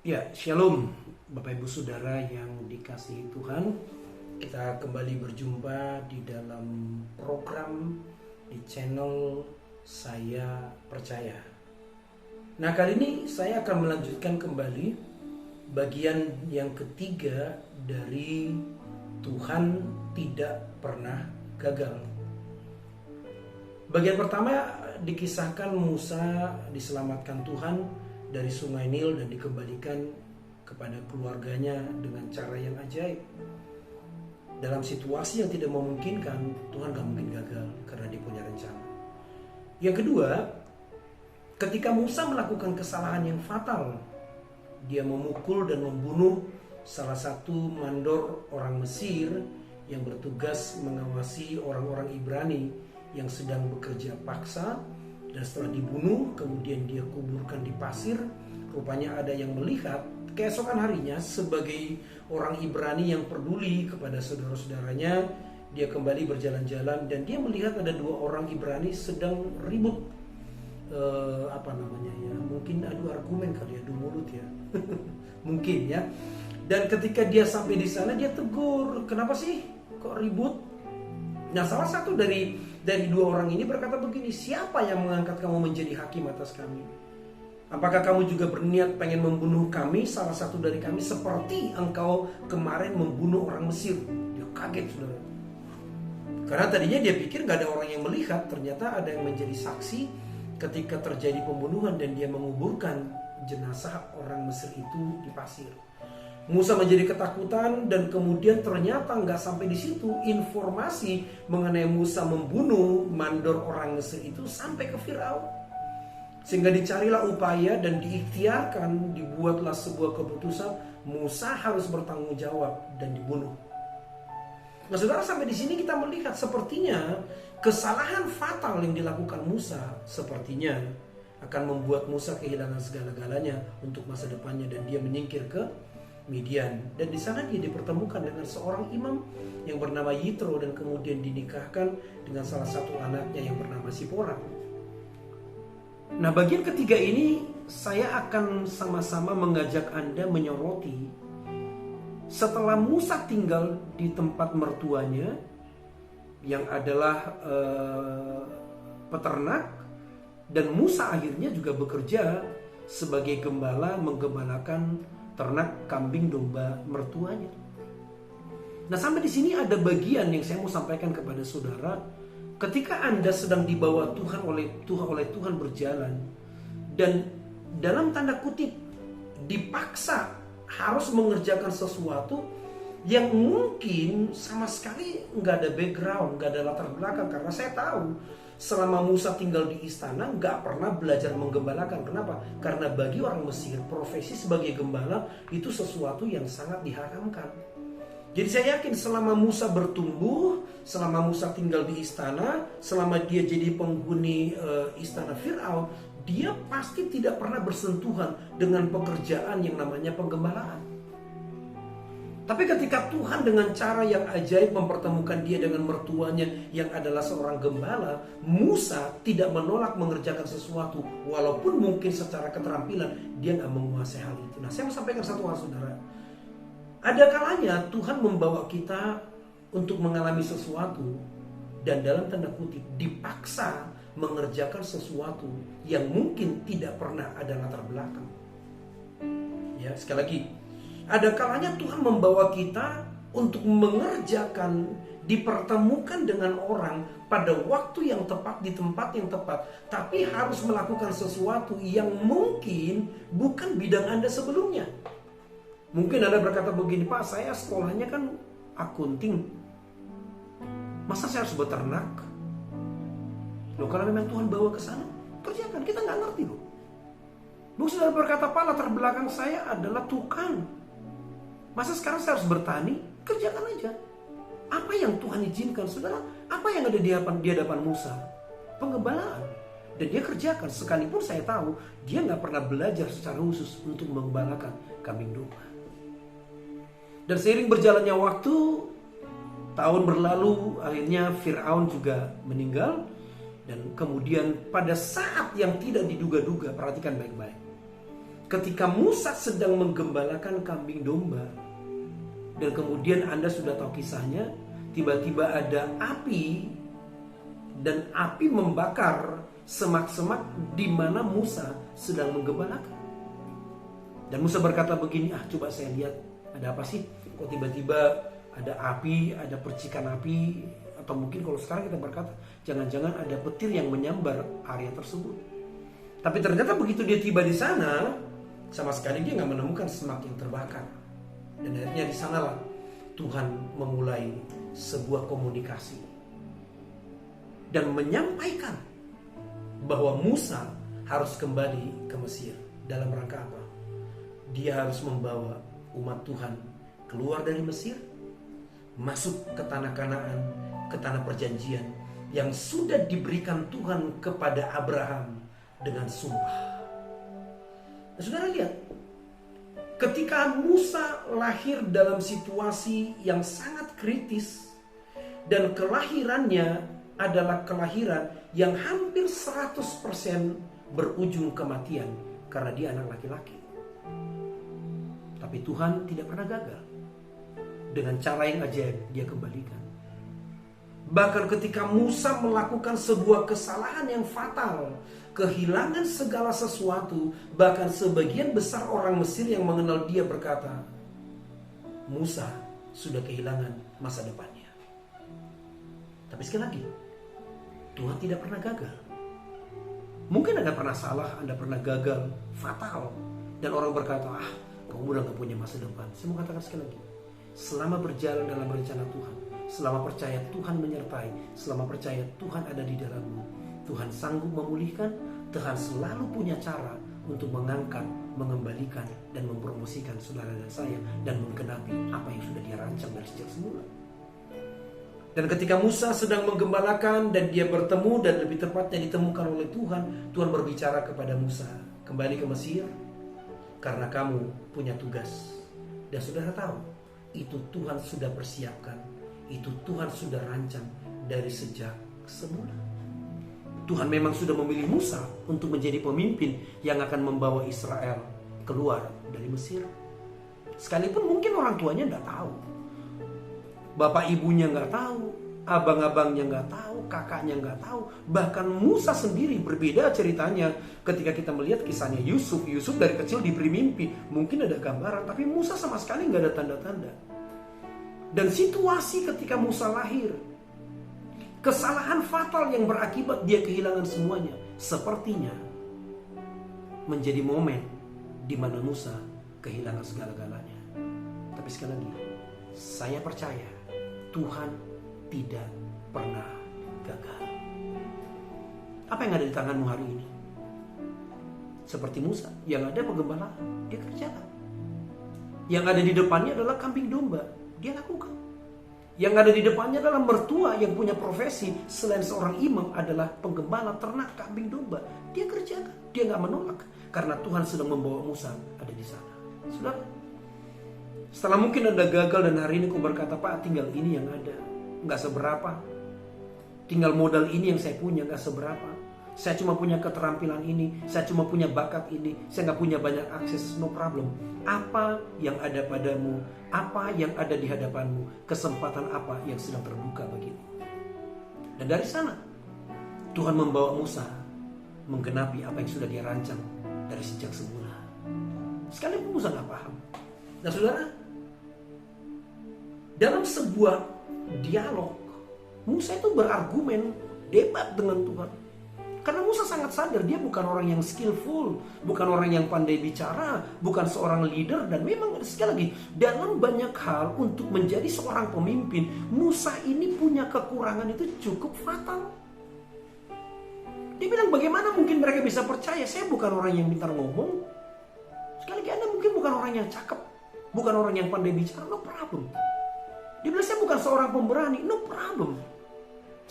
Ya, Shalom Bapak Ibu Saudara yang dikasihi Tuhan. Kita kembali berjumpa di dalam program di channel Saya Percaya. Nah, kali ini saya akan melanjutkan kembali bagian yang ketiga dari Tuhan tidak pernah gagal. Bagian pertama dikisahkan Musa diselamatkan Tuhan dari sungai Nil dan dikembalikan kepada keluarganya dengan cara yang ajaib. Dalam situasi yang tidak memungkinkan, Tuhan gak mungkin gagal karena dia punya rencana. Yang kedua, ketika Musa melakukan kesalahan yang fatal, dia memukul dan membunuh salah satu mandor orang Mesir yang bertugas mengawasi orang-orang Ibrani yang sedang bekerja paksa. Dan setelah dibunuh, kemudian dia kuburkan di pasir. Rupanya ada yang melihat keesokan harinya sebagai orang Ibrani yang peduli kepada saudara-saudaranya. Dia kembali berjalan-jalan dan dia melihat ada dua orang Ibrani sedang ribut. Mungkin adu argumen kali, adu mulut ya. Mungkin ya. Dan ketika dia sampai di sana, dia tegur, kenapa sih kok ribut? Nah, salah satu dari dua orang ini berkata begini, siapa yang mengangkat kamu menjadi hakim atas kami? Apakah kamu juga berniat pengen membunuh kami, salah satu dari kami, seperti engkau kemarin membunuh orang Mesir? Dia kaget, saudara. Karena tadinya dia pikir gak ada orang yang melihat, ternyata ada yang menjadi saksi ketika terjadi pembunuhan dan dia menguburkan jenazah orang Mesir itu di pasir. Musa menjadi ketakutan dan kemudian ternyata nggak sampai di situ, informasi mengenai Musa membunuh mandor orang Mesir itu sampai ke Firaun. Sehingga dicarilah upaya dan diikhtiarkan, dibuatlah sebuah keputusan, Musa harus bertanggung jawab dan dibunuh. Nah, saudara, sampai di sini kita melihat sepertinya kesalahan fatal yang dilakukan Musa sepertinya akan membuat Musa kehilangan segala-galanya untuk masa depannya dan dia menyingkir ke Midian. Dan di sana dia dipertemukan dengan seorang imam yang bernama Yitro dan kemudian dinikahkan dengan salah satu anaknya yang bernama Sipora. Nah, bagian ketiga ini saya akan sama-sama mengajak Anda menyoroti setelah Musa tinggal di tempat mertuanya yang adalah peternak, dan Musa akhirnya juga bekerja sebagai gembala menggembalakan ternak kambing domba mertuanya. Nah, sampai di sini ada bagian yang saya mau sampaikan kepada saudara. Ketika Anda sedang dibawa Tuhan oleh Tuhan berjalan dan dalam tanda kutip dipaksa harus mengerjakan sesuatu yang mungkin sama sekali nggak ada background, nggak ada latar belakang. Karena saya tahu selama Musa tinggal di istana nggak pernah belajar menggembalakan. Kenapa? Karena bagi orang Mesir profesi sebagai gembala itu sesuatu yang sangat diharamkan. Jadi saya yakin selama Musa bertumbuh, selama Musa tinggal di istana, selama dia jadi penghuni istana Firaun, dia pasti tidak pernah bersentuhan dengan pekerjaan yang namanya penggembalaan. Tapi ketika Tuhan dengan cara yang ajaib mempertemukan dia dengan mertuanya yang adalah seorang gembala, Musa tidak menolak mengerjakan sesuatu walaupun mungkin secara keterampilan dia gak menguasai hal itu. Nah, saya mau sampaikan satu hal, saudara. Ada kalanya Tuhan membawa kita untuk mengalami sesuatu dan dalam tanda kutip dipaksa mengerjakan sesuatu yang mungkin tidak pernah ada latar belakang. Ya, sekali lagi, ada kalanya Tuhan membawa kita untuk mengerjakan, dipertemukan dengan orang pada waktu yang tepat, di tempat yang tepat, tapi harus melakukan sesuatu yang mungkin bukan bidang Anda sebelumnya. Mungkin Anda berkata begini, Pak, saya sekolahnya kan akunting, masa saya harus beternak? Loh, kalau memang Tuhan bawa ke sana, kerjakan. Kita nggak ngerti loh. Mungkin Saudara berkata, Pak, latar belakang saya adalah tukang, masa sekarang saya harus bertani? Kerjakan aja. Apa yang Tuhan izinkan, saudara? Apa yang ada di hadapan Musa? Penggembalaan. Dan dia kerjakan. Sekalipun saya tahu dia gak pernah belajar secara khusus untuk menggembalakan kambing domba. Dan seiring berjalannya waktu, tahun berlalu, akhirnya Firaun juga meninggal. Dan kemudian pada saat yang tidak diduga-duga, perhatikan baik-baik, ketika Musa sedang menggembalakan kambing domba, dan kemudian Anda sudah tahu kisahnya, tiba-tiba ada api, dan api membakar semak-semak di mana Musa sedang menggembalakan. Dan Musa berkata begini, coba saya lihat ada apa sih? Kok tiba-tiba ada api, ada percikan api, atau mungkin kalau sekarang kita berkata, jangan-jangan ada petir yang menyambar area tersebut. Tapi ternyata begitu dia tiba di sana, sama sekali dia nggak menemukan semak yang terbakar. Dan akhirnya di sanalah Tuhan memulai sebuah komunikasi dan menyampaikan bahwa Musa harus kembali ke Mesir. Dalam rangka apa? Dia harus membawa umat Tuhan keluar dari Mesir, masuk ke tanah Kanaan, ke tanah perjanjian yang sudah diberikan Tuhan kepada Abraham dengan sumpah. Nah, saudara lihat, ketika Musa lahir dalam situasi yang sangat kritis, dan kelahirannya adalah kelahiran yang hampir 100% berujung kematian karena dia anak laki-laki. Tapi Tuhan tidak pernah gagal. Dengan cara yang ajaib dia kembalikan. Bahkan ketika Musa melakukan sebuah kesalahan yang fatal, kehilangan segala sesuatu, bahkan sebagian besar orang Mesir yang mengenal dia berkata, Musa sudah kehilangan masa depannya. Tapi sekali lagi, Tuhan tidak pernah gagal. Mungkin Anda pernah salah, Anda pernah gagal, fatal, dan orang berkata, kamu udah gak punya masa depan. Saya mau katakan sekali lagi, selama berjalan dalam rencana Tuhan, selama percaya Tuhan menyertai, selama percaya Tuhan ada di dalammu, Tuhan sanggup memulihkan. Tuhan selalu punya cara untuk mengangkat, mengembalikan, dan mempromosikan saudara dan saya, dan menggenapi apa yang sudah dia rancang dari sejak semula. Dan ketika Musa sedang menggembalakan dan dia bertemu, dan lebih tepatnya ditemukan oleh Tuhan, Tuhan berbicara kepada Musa, kembali ke Mesir karena kamu punya tugas. Dan saudara tahu, itu Tuhan sudah persiapkan, itu Tuhan sudah rancang dari sejak semula. Tuhan memang sudah memilih Musa untuk menjadi pemimpin yang akan membawa Israel keluar dari Mesir. Sekalipun mungkin orang tuanya nggak tahu, bapak ibunya nggak tahu, abang-abangnya nggak tahu, kakaknya nggak tahu. Bahkan Musa sendiri berbeda ceritanya ketika kita melihat kisahnya Yusuf. Yusuf dari kecil diberi mimpi, mungkin ada gambaran, tapi Musa sama sekali nggak ada tanda-tanda. Dan situasi ketika Musa lahir, kesalahan fatal yang berakibat dia kehilangan semuanya, sepertinya menjadi momen di mana Musa kehilangan segala-galanya. Tapi sekali lagi, saya percaya Tuhan tidak pernah gagal. Apa yang ada di tanganmu hari ini? Seperti Musa, yang ada penggembalaan, dia kerjakan. Yang ada di depannya adalah kambing domba, dia lakukan. Yang ada di depannya adalah mertua yang punya profesi selain seorang imam adalah penggembala ternak kambing domba. Dia kerjakan, dia gak menolak, karena Tuhan sedang membawa Musa ada di sana. Saudara, setelah mungkin Anda gagal dan hari ini kau berkata, Pak, tinggal ini yang ada, gak seberapa. Tinggal modal ini yang saya punya, gak seberapa. Saya cuma punya keterampilan ini, saya cuma punya bakat ini, saya gak punya banyak akses. No problem. Apa yang ada padamu, apa yang ada di hadapanmu, kesempatan apa yang sedang terbuka bagimu. Dan dari sana Tuhan membawa Musa menggenapi apa yang sudah dia rancang dari sejak semula. Sekalipun Musa gak paham. Nah saudara, dalam sebuah dialog, Musa itu berargumen, debat dengan Tuhan. Karena Musa sangat sadar dia bukan orang yang skillful, bukan orang yang pandai bicara, bukan seorang leader. Dan memang sekali lagi, dalam banyak hal untuk menjadi seorang pemimpin, Musa ini punya kekurangan itu cukup fatal. Dia bilang, bagaimana mungkin mereka bisa percaya? Saya bukan orang yang pintar ngomong. Sekali lagi, Anda mungkin bukan orang yang cakep, bukan orang yang pandai bicara, no problem. Dia bilang, saya bukan seorang pemberani, no problem.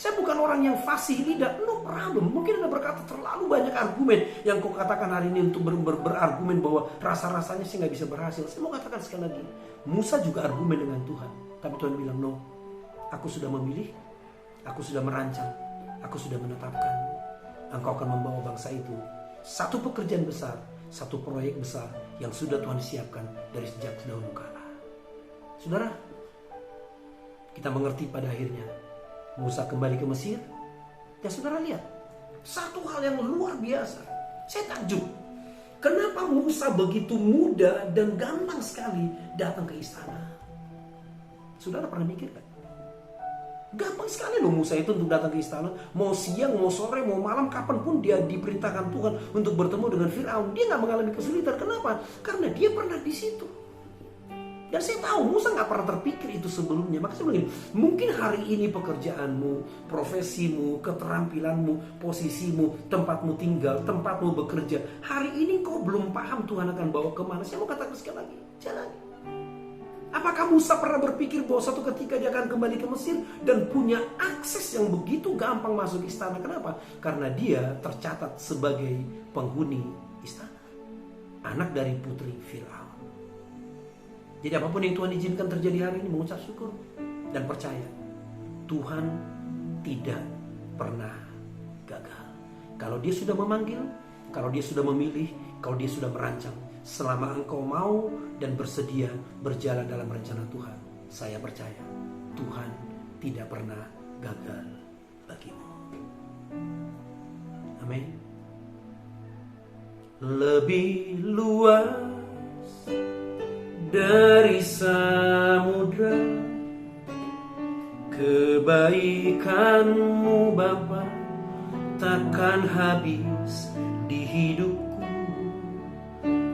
Saya bukan orang yang fasih lidah, no problem. Mungkin Anda berkata terlalu banyak argumen yang kau katakan hari ini untuk berargumen bahwa rasa-rasanya saya nggak bisa berhasil. Saya mau katakan sekali lagi, Musa juga argumen dengan Tuhan. Tapi Tuhan bilang, no, aku sudah memilih, aku sudah merancang, aku sudah menetapkan. Engkau akan membawa bangsa itu satu pekerjaan besar, satu proyek besar yang sudah Tuhan siapkan dari sejak dahulu kala. Saudara, kita mengerti pada akhirnya Musa kembali ke Mesir. Dan saudara lihat, satu hal yang luar biasa. Saya takjub. Kenapa Musa begitu mudah dan gampang sekali datang ke istana? Saudara pernah mikir kan? Gampang sekali loh Musa itu untuk datang ke istana. Mau siang, mau sore, mau malam, kapanpun dia diperintahkan Tuhan untuk bertemu dengan Firaun. Dia gak mengalami kesulitan. Kenapa? Karena dia pernah di situ. Dan saya tahu Musa gak pernah terpikir itu sebelumnya. Maka saya bilang, mungkin hari ini pekerjaanmu, profesimu, keterampilanmu, posisimu, tempatmu tinggal, tempatmu bekerja, hari ini kau belum paham Tuhan akan bawa kemana. Saya mau katakan sekali lagi, jalan. Apakah Musa pernah berpikir bahwa suatu ketika dia akan kembali ke Mesir dan punya akses yang begitu gampang masuk istana? Kenapa? Karena dia tercatat sebagai penghuni istana, anak dari putri Firaun. Jadi apapun yang Tuhan izinkan terjadi hari ini, mengucap syukur dan percaya Tuhan tidak pernah gagal. Kalau dia sudah memanggil, kalau dia sudah memilih, kalau dia sudah merancang, selama engkau mau dan bersedia berjalan dalam rencana Tuhan, saya percaya Tuhan tidak pernah gagal bagimu. Amin. Lebih luas dari samudra kebaikanmu Bapa, takkan habis di hidupku.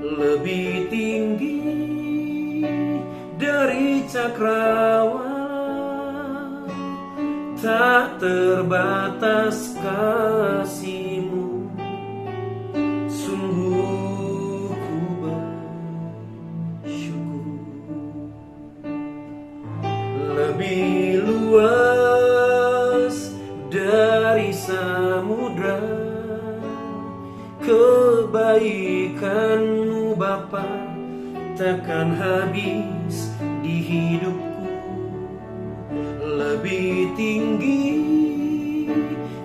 Lebih tinggi dari cakrawala, tak terbatas kasih-Mu. Sungguh ku bersyukur. Lebih luas dari samudra kebaikan Bapa, takkan habis di hidupku. Lebih tinggi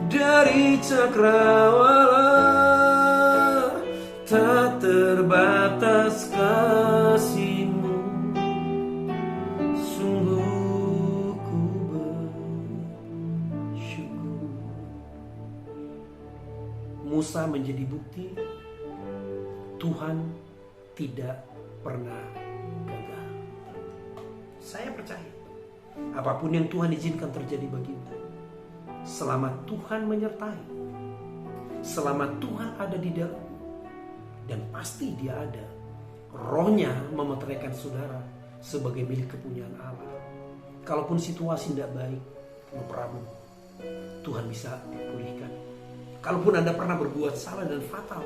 dari cakrawala, tak terbatas kasih-Mu. Sungguh ku bersyukur. Musa menjadi bukti Tuhan tidak pernah gagal. Saya percaya apapun yang Tuhan izinkan terjadi bagimu, selama Tuhan menyertai, selama Tuhan ada di dalam, dan pasti Dia ada, Roh-Nya memeteraikan saudara sebagai milik kepunyaan Allah. Kalaupun situasi tidak baik, no problem, Tuhan bisa pulihkan. Kalaupun Anda pernah berbuat salah dan fatal,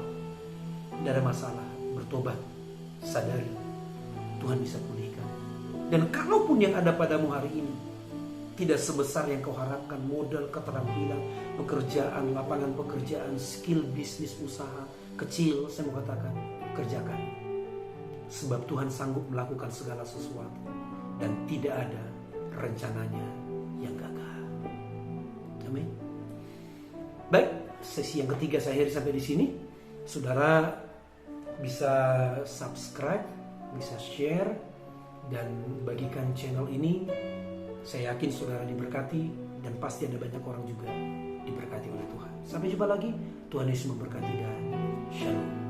tidak ada masalah, bertobat, sadari, Tuhan bisa pulihkan. Dan kalaupun yang ada padamu hari ini tidak sebesar yang kau harapkan, modal, keterampilan, pekerjaan, lapangan pekerjaan, skill, bisnis, usaha, kecil, saya mau katakan, kerjakan. Sebab Tuhan sanggup melakukan segala sesuatu dan tidak ada rencananya yang gagal. Amin. Baik, sesi yang ketiga saya akhiri sampai di sini. Saudara bisa subscribe, bisa share, dan bagikan channel ini. Saya yakin saudara diberkati, dan pasti ada banyak orang juga diberkati oleh Tuhan. Sampai jumpa lagi, Tuhan Yesus memberkati dan shalom.